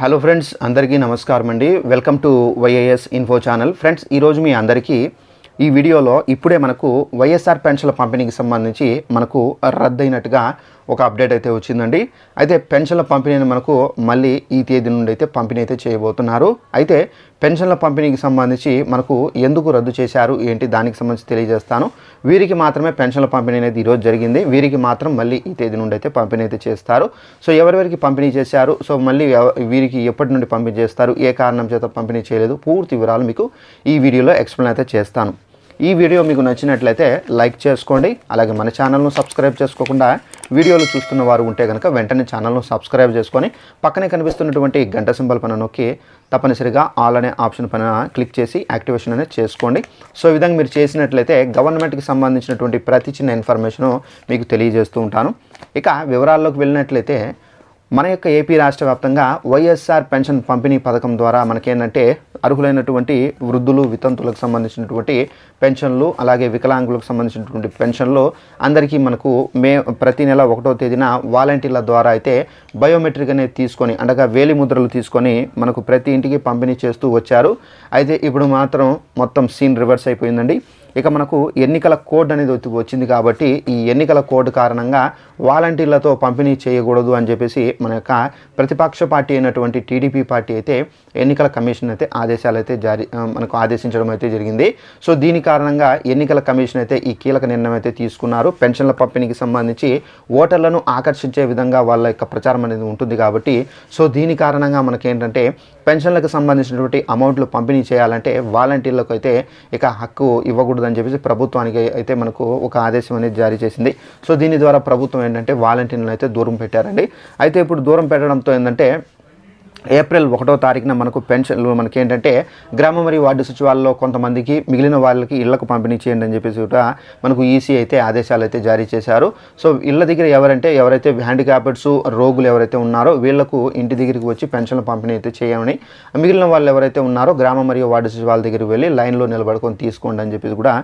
Hello friends, అందరికీ నమస్కారం అండి. Welcome to YAS info channel. Friends, ఈరోజు మీ అందరికీ ఈ వీడియోలో ఇప్పుడే మనకు వైఎస్ఆర్ పెన్షన్ల పంపిణీకి సంబంధించి మనకు రద్దయినట్టుగా ఒక అప్డేట్ అయితే వచ్చిందండి. అయితే పెన్షన్ల పంపిణీని మనకు మళ్ళీ ఈ తేదీ నుండి అయితే పంపిణీ అయితే చేయబోతున్నారు. అయితే పెన్షన్ల పంపిణీకి సంబంధించి మనకు ఎందుకు రద్దు చేశారు ఏంటి దానికి సంబంధించి తెలియజేస్తాను. వీరికి మాత్రమే పెన్షన్ల పంపిణీ అనేది ఈరోజు జరిగింది. వీరికి మాత్రం మళ్ళీ ఈ తేదీ నుండి అయితే పంపిణీ అయితే చేస్తారు. సో ఎవరెవరికి పంపిణీ చేశారు, సో మళ్ళీ వీరికి ఎప్పటి నుండి పంపిణీ చేస్తారు, ఏ కారణం చేత పంపిణీ చేయలేదు, పూర్తి వివరాలు మీకు ఈ వీడియోలో ఎక్స్ప్లెయిన్ అయితే చేస్తాను. ఈ వీడియో మీకు నచ్చినట్లయితే లైక్ చేసుకోండి. అలాగే మన ఛానల్ను సబ్స్క్రైబ్ చేసుకోకుండా వీడియోలు చూస్తున్న వారు ఉంటే కనుక వెంటనే ఛానల్ను సబ్స్క్రైబ్ చేసుకొని పక్కనే కనిపిస్తున్నటువంటి గంట సింబల్ పైన నొక్కి తప్పనిసరిగా ఆల్ అనే ఆప్షన్ పైన క్లిక్ చేసి యాక్టివేషన్ అనేది చేసుకోండి. సో ఈ విధంగా మీరు చేసినట్లయితే గవర్నమెంట్కి సంబంధించినటువంటి ప్రతి చిన్న ఇన్ఫర్మేషను మీకు తెలియజేస్తూ ఉంటాను. ఇక వివరాల్లోకి వెళ్ళినట్లయితే మన యొక్క ఏపీ రాష్ట్ర వ్యాప్తంగా వైఎస్ఆర్ పెన్షన్ పంపిణీ పథకం ద్వారా మనకేంటంటే అర్హులైనటువంటి వృద్ధులు, వితంతులకు సంబంధించినటువంటి పెన్షన్లు, అలాగే వికలాంగులకు సంబంధించినటువంటి పెన్షన్లు అందరికీ మనకు ప్రతి నెల 1వ తేదీన వాలంటీర్ల ద్వారా అయితే బయోమెట్రిక్ అనేది తీసుకొని అనగా వేలి ముద్రలు తీసుకొని మనకు ప్రతి ఇంటికి పంపిణీ చేస్తూ వచ్చారు. అయితే ఇప్పుడు మాత్రం మొత్తం సీన్ రివర్స్ అయిపోయిందండి. ఇక మనకు ఎన్నికల కోడ్ అనేది వచ్చింది కాబట్టి ఈ ఎన్నికల కోడ్ కారణంగా వాలంటీర్లతో పంపిణీ చేయకూడదు అని చెప్పేసి మన యొక్క ప్రతిపక్ష పార్టీ అయినటువంటి టీడీపీ పార్టీ అయితే ఎన్నికల కమిషన్ అయితే ఆదేశాలు అయితే మనకు ఆదేశించడం అయితే జరిగింది. సో దీని కారణంగా ఎన్నికల కమిషన్ అయితే ఈ కీలక నిర్ణయం అయితే తీసుకున్నారు. పెన్షన్ల పంపిణీకి సంబంధించి ఓటర్లను ఆకర్షించే విధంగా వాళ్ళ యొక్క ప్రచారం అనేది ఉంటుంది కాబట్టి సో దీని కారణంగా మనకేంటంటే పెన్షన్లకు సంబంధించినటువంటి అమౌంట్లు పంపిణీ చేయాలంటే వాలంటీర్లకు అయితే ఇక హక్కు ఇవ్వకూడదు అని చెప్పేసి ప్రభుత్వానికి అయితే మనకు ఒక ఆదేశం అనేది జారీ చేసింది. సో దీని ద్వారా ప్రభుత్వం ఏంటంటే వాలంటీర్లను అయితే దూరం పెట్టారండి. అయితే ఇప్పుడు దూరం పెట్టడంతో ఏంటంటే ఏప్రిల్ 1వ తారీఖున మనకు పెన్షన్లు మనకేంటంటే గ్రామ మరియు వార్డు సచివాలయంలో కొంతమందికి మిగిలిన వాళ్ళకి ఇళ్లకు పంపిణీ చేయండి అని చెప్పేసి కూడా మనకు ఈసీ అయితే ఆదేశాలు అయితే జారీ చేశారు. సో ఇళ్ళ దగ్గర ఎవరైతే హ్యాండిక్యాప్డ్స్, రోగులు ఎవరైతే ఉన్నారో వీళ్లకు ఇంటి దగ్గరికి వచ్చి పెన్షన్ల పంపిణీ అయితే చేయమని, మిగిలిన వాళ్ళు ఎవరైతే ఉన్నారో గ్రామ మరియు వార్డు సచివాలయం దగ్గరికి వెళ్ళి లైన్లో నిలబడుకొని తీసుకోండి అని చెప్పేసి కూడా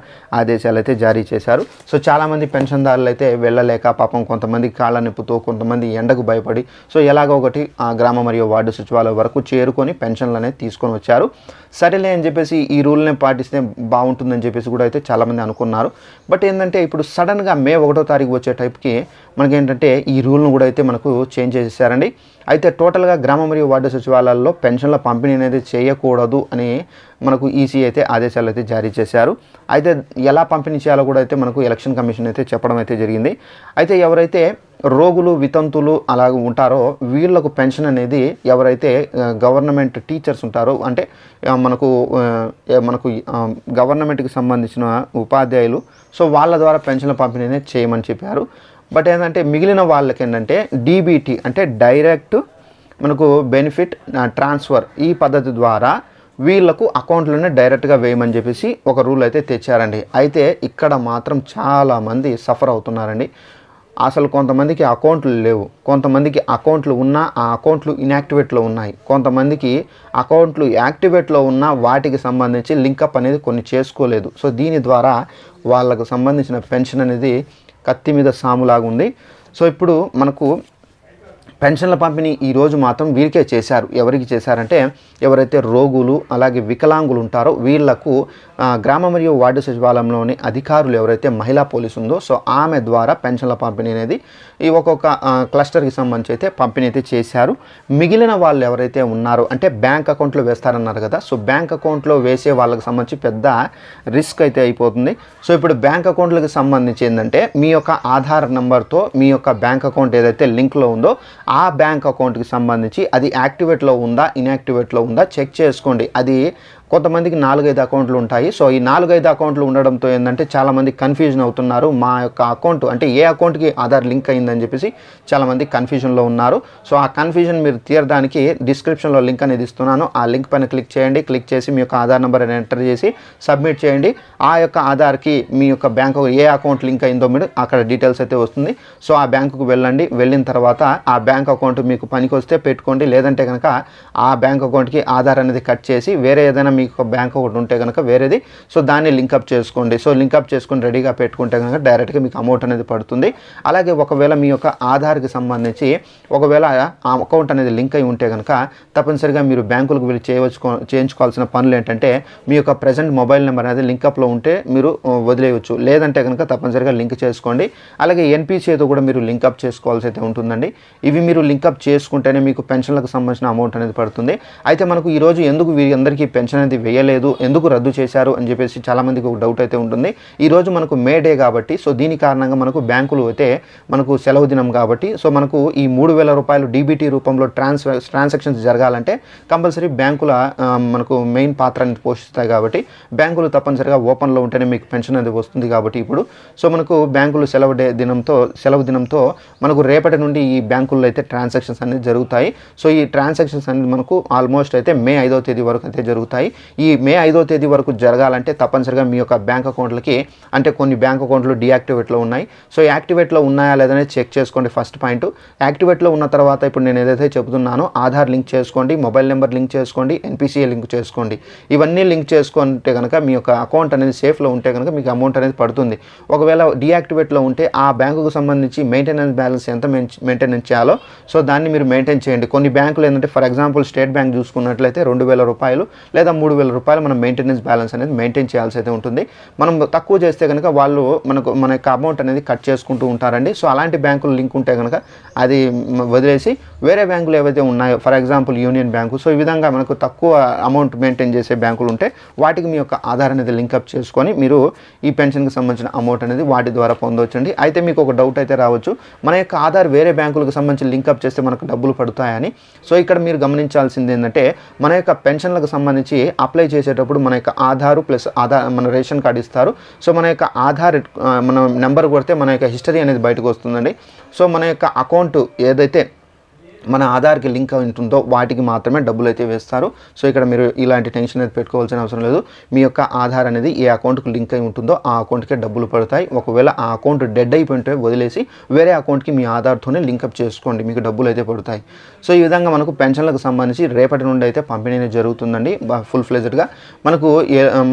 ఆదేశాలు అయితే జారీ చేశారు. సో చాలామంది పెన్షన్దారులు అయితే వెళ్ళలేక పాపం కొంతమంది కాళ్ళ నొప్పుతో, కొంతమంది ఎండకు భయపడి సో ఎలాగో ఒకటి ఆ గ్రామ మరియు వార్డు వాళ్ళ వరకు చేరుకొని పెన్షన్లు అనేది తీసుకొని వచ్చారు. సరేలే అని చెప్పేసి ఈ రూల్నే పాటిస్తే బాగుంటుందని చెప్పేసి కూడా అయితే చాలామంది అనుకున్నారు. బట్ ఏంటంటే ఇప్పుడు సడన్గా మే 1వ తారీఖు వచ్చే టైప్కి మనకేంటంటే ఈ రూల్ను కూడా అయితే మనకు చేంజ్ చేసేసారండి. అయితే టోటల్గా గ్రామ మరియు వార్డు సచివాలయాల్లో పెన్షన్ల పంపిణీ అనేది చేయకూడదు అని మనకు ఈసీ అయితే ఆదేశాలు అయితే జారీ చేశారు. అయితే ఎలా పంపిణీ చేయాలో కూడా అయితే మనకు ఎలక్షన్ కమిషన్ అయితే చెప్పడం అయితే జరిగింది. అయితే ఎవరైతే రోగులు, వితంతులు అలాగ ఉంటారో వీళ్లకు పెన్షన్ అనేది ఎవరైతే గవర్నమెంట్ టీచర్స్ ఉంటారో అంటే మనకు గవర్నమెంట్కి సంబంధించిన ఉపాధ్యాయులు సో వాళ్ళ ద్వారా పెన్షన్ల పంపిణీ అనేది చేయమని చెప్పారు. బట్ ఏంటంటే మిగిలిన వాళ్ళకి ఏంటంటే డీబీటీ అంటే డైరెక్ట్ మనకు బెనిఫిట్ ట్రాన్స్ఫర్ ఈ పద్ధతి ద్వారా వీళ్లకు అకౌంట్లోనే డైరెక్ట్గా వేయమని చెప్పేసి ఒక రూల్ అయితే తెచ్చారండి. అయితే ఇక్కడ మాత్రం చాలామంది సఫర్ అవుతున్నారండి. అసలు కొంతమందికి అకౌంట్లు లేవు, కొంతమందికి అకౌంట్లు ఉన్నా ఆ అకౌంట్లు ఇన్యాక్టివేట్లో ఉన్నాయి, కొంతమందికి అకౌంట్లు యాక్టివేట్లో ఉన్నా వాటికి సంబంధించి లింకప్ అనేది కొన్ని చేసుకోలేదు. సో దీని ద్వారా వాళ్ళకు సంబంధించిన పెన్షన్ అనేది కత్తి మీద సాములాగా ఉంది. సో ఇప్పుడు మనకు పెన్షన్ల పంపిణీ ఈరోజు మాత్రం వీరికే చేశారు. ఎవరికి చేశారంటే ఎవరైతే రోగులు అలాగే వికలాంగులు ఉంటారో వీళ్లకు గ్రామ మరియు వార్డు సచివాలయంలోని అధికారులు ఎవరైతే మహిళా పోలీసు ఉందో సో ఆమె ద్వారా పెన్షన్ల పంపిణీ అనేది ఈ ఒక్కొక్క క్లస్టర్కి సంబంధించి అయితే పంపిణీ అయితే చేశారు. మిగిలిన వాళ్ళు ఎవరైతే ఉన్నారో అంటే బ్యాంక్ అకౌంట్లో వేస్తారన్నారు కదా, సో బ్యాంక్ అకౌంట్లో వేసే వాళ్ళకి సంబంధించి పెద్ద రిస్క్ అయితే అయిపోతుంది. సో ఇప్పుడు బ్యాంక్ అకౌంట్లకు సంబంధించి ఏంటంటే మీ యొక్క ఆధార్ నెంబర్తో మీ యొక్క బ్యాంక్ అకౌంట్ ఏదైతే లింక్లో ఉందో ఆ బ్యాంక్ అకౌంట్కి సంబంధించి అది యాక్టివేట్లో ఉందా, ఇన్యాక్టివేట్లో ఉందా చెక్ చేసుకోండి. అది కొంతమందికి 4-5 అకౌంట్లు ఉంటాయి. సో ఈ 4-5 అకౌంట్లు ఉండడంతో ఏంటంటే చాలామంది కన్ఫ్యూజన్ అవుతున్నారు. మా యొక్క అకౌంట్ అంటే ఏ అకౌంట్కి ఆధార్ లింక్ అయిందని చెప్పేసి చాలామంది కన్ఫ్యూజన్లో ఉన్నారు. సో ఆ కన్ఫ్యూజన్ మీరు తీరడానికి డిస్క్రిప్షన్లో లింక్ అనేది ఇస్తున్నాను. ఆ లింక్ పైన క్లిక్ చేయండి. క్లిక్ చేసి మీ యొక్క ఆధార్ నెంబర్ అని ఎంటర్ చేసి సబ్మిట్ చేయండి. ఆ యొక్క ఆధార్కి మీ యొక్క బ్యాంకు ఏ అకౌంట్ లింక్ అయిందో మీరు అక్కడ డీటెయిల్స్ అయితే వస్తుంది. సో ఆ బ్యాంకుకు వెళ్ళండి. వెళ్ళిన తర్వాత ఆ బ్యాంక్ అకౌంట్ మీకు పనికి వస్తే పెట్టుకోండి, లేదంటే కనుక ఆ బ్యాంక్ అకౌంట్కి ఆధార్ అనేది కట్ చేసి వేరే ఏదైనా మీకు బ్యాంక్ ఒకటి ఉంటే కనుక వేరేది, సో దాన్ని లింకప్ చేసుకోండి. సో లింకప్ చేసుకొని రెడీగా పెట్టుకుంటే కనుక డైరెక్ట్గా మీకు అమౌంట్ అనేది పడుతుంది. అలాగే ఒకవేళ మీ యొక్క ఆధార్కి సంబంధించి ఒకవేళ ఆ అకౌంట్ అనేది లింక్ అయి ఉంటే కనుక తప్పనిసరిగా మీరు బ్యాంకులకు వెళ్ళి చేయించుకోవాల్సిన పనులు ఏంటంటే మీ యొక్క ప్రజెంట్ మొబైల్ నెంబర్ అనేది లింకప్లో ఉంటే మీరు వదిలేయవచ్చు, లేదంటే కనుక తప్పనిసరిగా లింక్ చేసుకోండి. అలాగే ఎన్పిసిఐతో కూడా మీరు లింకప్ చేసుకోవాల్సి అయితే ఉంటుందండి. ఇవి మీరు లింకప్ చేసుకుంటేనే మీకు పెన్షన్లకు సంబంధించిన అమౌంట్ అనేది పడుతుంది. అయితే మనకు ఈరోజు ఎందుకు వీరందరికీ పెన్షన్ అనేది వేయలేదు, ఎందుకు రద్దు చేశారు అని చెప్పేసి చాలామందికి ఒక డౌట్ అయితే ఉంటుంది. ఈరోజు మనకు మే డే కాబట్టి, సో దీని కారణంగా మనకు బ్యాంకులు అయితే మనకు సెలవు దినం కాబట్టి, సో మనకు ఈ 3,000 రూపాయలు డీబీటీ రూపంలో ట్రాన్సాక్షన్స్ జరగాలంటే కంపల్సరీ బ్యాంకుల మనకు మెయిన్ పాత్ర అనేది పోషిస్తాయి. కాబట్టి బ్యాంకులు తప్పనిసరిగా ఓపెన్లో ఉంటేనే మీకు పెన్షన్ అనేది వస్తుంది. కాబట్టి ఇప్పుడు సో మనకు బ్యాంకులు సెలవు దినంతో మనకు రేపటి నుండి ఈ బ్యాంకుల్లో అయితే ట్రాన్సాక్షన్స్ అనేది జరుగుతాయి. సో ఈ ట్రాన్సాక్షన్స్ అనేది మనకు ఆల్మోస్ట్ అయితే మే 5వ తేదీ వరకు అయితే జరుగుతాయి. ఈ మే 5వ తేదీ వరకు జరగాలంటే తప్పనిసరిగా మీ యొక్క బ్యాంక్ అకౌంట్లకి, అంటే కొన్ని బ్యాంక్ అకౌంట్లు డీయాక్టివేట్లో ఉన్నాయి, సో యాక్టివేట్లో ఉన్నాయా లేదనే చెక్ చేసుకోండి. ఫస్ట్ పాయింట్, యాక్టివేట్లో ఉన్న తర్వాత ఇప్పుడు నేను ఏదైతే చెబుతున్నానో ఆధార్ లింక్ చేసుకోండి, మొబైల్ నెంబర్ లింక్ చేసుకోండి, ఎన్పిసిఐ లింక్ చేసుకోండి. ఇవన్నీ లింక్ చేసుకుంటే కనుక మీ యొక్క అకౌంట్ అనేది సేఫ్లో ఉంటే కనుక మీకు అమౌంట్ అనేది పడుతుంది. ఒకవేళ డీయాక్టివేట్లో ఉంటే ఆ బ్యాంకుకు సంబంధించి మెయింటెనెన్స్ బ్యాలెన్స్ ఎంత మెయింటెనెన్స్ చేయాలో సో దాన్ని మీరు మెయింటైన్ చేయండి. కొన్ని బ్యాంకులు ఏంటంటే ఫర్ ఎగ్జాంపుల్ స్టేట్ బ్యాంక్ చూసుకున్నట్లయితే 2,000 రూపాయలు లేదా 3,000 రూపాయలు మనం మెయింటెనెన్స్ బ్యాలెన్స్ అనేది మెయింటైన్ చేయాల్సి అయితే ఉంటుంది. మనం తక్కువ చేస్తే కనుక వాళ్ళు మన యొక్క అమౌంట్ అనేది కట్ చేసుకుంటూ ఉంటారండి. సో అలాంటి బ్యాంకులు లింక్ ఉంటే కనుక అది వదిలేసి వేరే బ్యాంకులు ఏవైతే ఉన్నాయో for example union bank, so ఈ విధంగా మనకు తక్కువ అమౌంట్ మెయింటైన్ చేసే బ్యాంకులు ఉంటే వాటికి మీ యొక్క ఆధార్ అనేది లింకప్ చేసుకొని మీరు ఈ పెన్షన్కి సంబంధించిన అమౌంట్ అనేది వాటి ద్వారా పొందవచ్చండి. అయితే మీకు ఒక డౌట్ అయితే రావచ్చు, మన యొక్క ఆధార్ వేరే బ్యాంకులకు సంబంధించి లింకప్ చేస్తే మనకు డబ్బులు పడుతాయని. సో ఇక్కడ మీరు గమనించాల్సింది ఏంటంటే మన యొక్క పెన్షన్లకు సంబంధించి అప్లై చేసేటప్పుడు మన యొక్క ఆధారు ప్లస్ మన రేషన్ కార్డు ఇస్తారు. సో మన యొక్క ఆధార్ మన నెంబర్ కొడితే మన యొక్క హిస్టరీ అనేది బయటకు వస్తుందండి. సో మన యొక్క అకౌంట్ ఏదైతే మన ఆధార్కి లింక్ ఉంటుందో వాటికి మాత్రమే డబ్బులు అయితే వేస్తారు. సో ఇక్కడ మీరు ఇలాంటి టెన్షన్ అయితే పెట్టుకోవాల్సిన అవసరం లేదు. మీ యొక్క ఆధార్ అనేది ఏ అకౌంట్కి లింక్ అయి ఉంటుందో ఆ అకౌంట్కే డబ్బులు పడతాయి. ఒకవేళ ఆ అకౌంట్ డెడ్ అయిపోయింటే వదిలేసి వేరే అకౌంట్కి మీ ఆధార్తోనే లింకప్ చేసుకోండి, మీకు డబ్బులు అయితే పడతాయి. సో ఈ విధంగా మనకు పెన్షన్లకు సంబంధించి రేపటి నుండి అయితే పంపిణీ జరుగుతుందండి ఫుల్ ఫ్లెజ్డ్గా.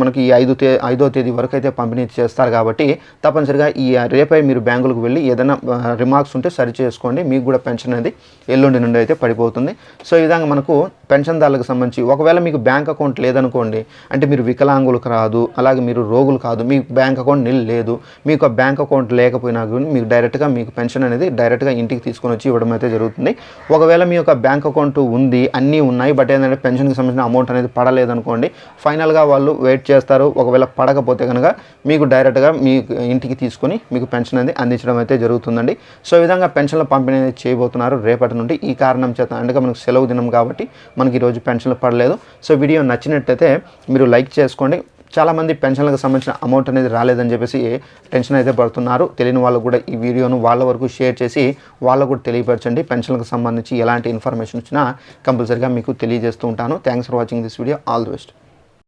మనకి ఈ 5వ తేదీ వరకు అయితే పంపిణీ చేస్తారు. కాబట్టి తప్పనిసరిగా ఈ రేపై మీరు బ్యాంకులకు వెళ్ళి ఏదైనా రిమార్క్స్ ఉంటే సరి చేసుకోండి, మీకు కూడా పెన్షన్ అనేది ఎల్లుండి నుండి అయితే పడిపోతుంది. సో ఈ విధంగా మనకు పెన్షన్దారులకు సంబంధించి ఒకవేళ మీకు బ్యాంక్ అకౌంట్ లేదనుకోండి, అంటే మీరు వికలాంగులకు రాదు, అలాగే మీరు రోగులు కాదు, మీకు బ్యాంక్ అకౌంట్ లేదు, మీకు బ్యాంక్ అకౌంట్ లేకపోయినా కూడా మీకు డైరెక్ట్గా మీకు పెన్షన్ అనేది డైరెక్ట్గా ఇంటికి తీసుకొని వచ్చి ఇవ్వడం అయితే జరుగుతుంది. ఒకవేళ మీ యొక్క బ్యాంక్ అకౌంట్ ఉంది, అన్నీ ఉన్నాయి, బట్ ఏంటంటే పెన్షన్కి సంబంధించిన అమౌంట్ అనేది పడలేదనుకోండి, ఫైనల్గా వాళ్ళు వెయిట్ చేస్తారు. ఒకవేళ పడకపోతే కనుక మీకు డైరెక్ట్గా మీ ఇంటికి తీసుకొని మీకు పెన్షన్ అనేది అందించడం అయితే జరుగుతుందండి. సో ఈ విధంగా పెన్షన్ల పంపిణీ అనేది చేయబోతున్నారు రేపటి నుండి. ఈ కారణం చేత అంటే మనకు సెలవు దినం కాబట్టి మనకి ఈరోజు పెన్షన్లు పడలేదు. సో వీడియో నచ్చినట్టయితే మీరు లైక్ చేసుకోండి. చాలామంది పెన్షన్లకు సంబంధించిన అమౌంట్ అనేది రాలేదని చెప్పేసి టెన్షన్ అయితే పడుతున్నారు. తెలియని వాళ్ళు కూడా ఈ వీడియోను వాళ్ళ వరకు షేర్ చేసి వాళ్ళకు కూడా తెలియపరచండి. పెన్షన్లకు సంబంధించి ఎలాంటి ఇన్ఫర్మేషన్ వచ్చినా కంపల్సరీగా మీకు తెలియజేస్తూ ఉంటాను. Thanks for watching this video. All the best.